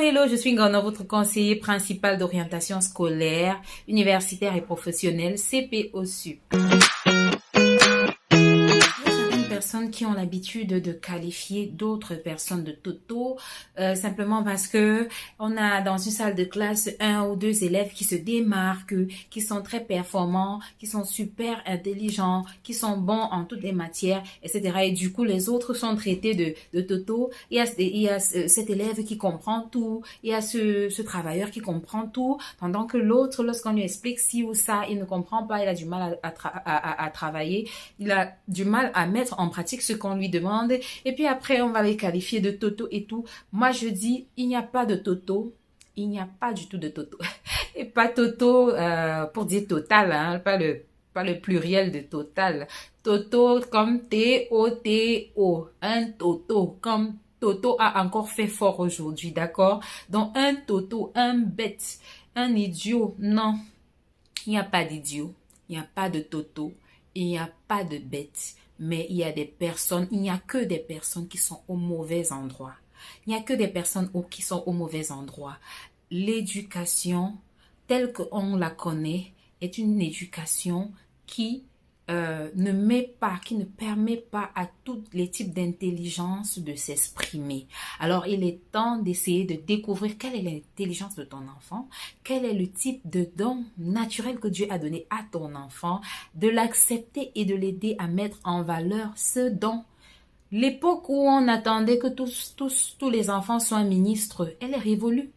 Hello, je suis Ngana, votre conseiller principal d'orientation scolaire, universitaire et professionnelle, CPO-SUP. Personnes qui ont l'habitude de qualifier d'autres personnes de toto simplement parce que on a dans une salle de classe un ou deux élèves qui se démarquent, qui sont très performants, qui sont super intelligents, qui sont bons en toutes les matières, etc. Et du coup, les autres sont traités de toto. Il y a cet élève qui comprend tout, il y a ce travailleur qui comprend tout, pendant que l'autre, lorsqu'on lui explique ci ou ça, il ne comprend pas, il a du mal à travailler, il a du mal à mettre en pratique ce qu'on lui demande, et puis après on va les qualifier de toto et tout. Moi je dis, il n'y a pas de toto, il n'y a pas du tout de toto. Et pas toto pour dire total, hein, pas le pluriel de total. Toto comme T-O-T-O, un toto comme Toto a encore fait fort aujourd'hui, d'accord? Donc un toto, un bête, un idiot, non, il n'y a pas d'idiot, il n'y a pas de toto, il n'y a pas de bête. Mais il y a des personnes, il n'y a que des personnes qui sont au mauvais endroit. Il n'y a que des personnes qui sont au mauvais endroit. L'éducation, telle qu'on la connaît, est une éducation qui qui ne permet pas à tous les types d'intelligence de s'exprimer. Alors, il est temps d'essayer de découvrir quelle est l'intelligence de ton enfant, quel est le type de don naturel que Dieu a donné à ton enfant, de l'accepter et de l'aider à mettre en valeur ce don. L'époque où on attendait que tous les enfants soient ministres, elle est révolue.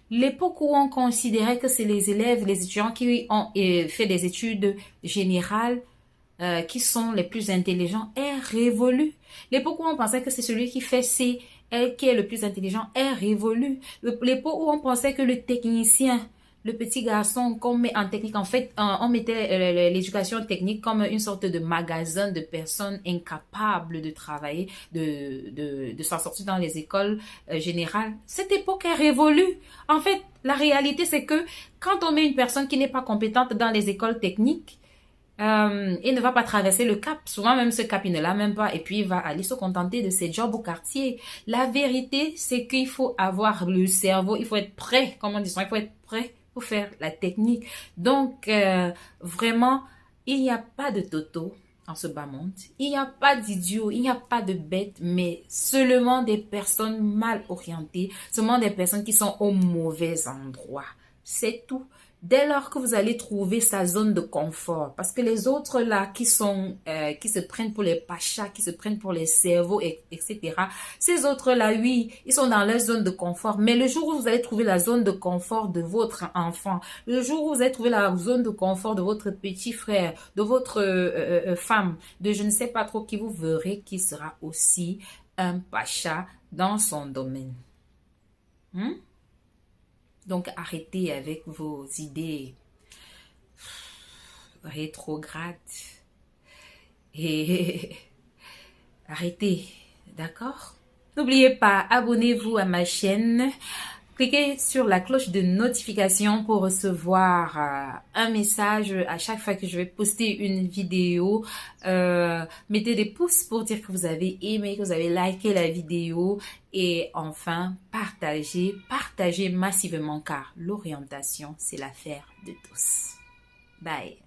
L'époque où on considérait que c'est les élèves, les étudiants qui ont fait des études générales, qui sont les plus intelligents est révolue. L'époque où on pensait que c'est celui qui fait qui est le plus intelligent est révolue. L'époque où on pensait que le technicien, le petit garçon qu'on met en technique, en fait, on mettait l'éducation technique comme une sorte de magasin de personnes incapables de travailler, de s'en sortir dans les écoles générales. Cette époque est révolue. En fait, la réalité, c'est que quand on met une personne qui n'est pas compétente dans les écoles techniques, il ne va pas traverser le cap. Souvent, même ce cap, il ne l'a même pas. Et puis, il va aller se contenter de ses jobs au quartier. La vérité, c'est qu'il faut avoir le cerveau. Il faut être prêt, comme on dit souvent, il faut être prêt pour faire la technique. Donc, vraiment, il n'y a pas de toto en ce bas monde. Il n'y a pas d'idiot, il n'y a pas de bête, mais seulement des personnes mal orientées, seulement des personnes qui sont au mauvais endroit. C'est tout. Dès lors que vous allez trouver sa zone de confort, parce que les autres là qui se prennent pour les pachas, qui se prennent pour les cerveaux, etc. Ces autres là, oui, ils sont dans leur zone de confort. Mais le jour où vous allez trouver la zone de confort de votre enfant, le jour où vous allez trouver la zone de confort de votre petit frère, de votre femme, de je ne sais pas trop qui, vous verrez qui sera aussi un pacha dans son domaine. Donc, arrêtez avec vos idées rétrogrades et arrêtez, d'accord? N'oubliez pas, abonnez-vous à ma chaîne. Cliquez sur la cloche de notification pour recevoir un message à chaque fois que je vais poster une vidéo. Mettez des pouces pour dire que vous avez aimé, que vous avez liké la vidéo. Et enfin, partagez massivement car l'orientation, c'est l'affaire de tous. Bye.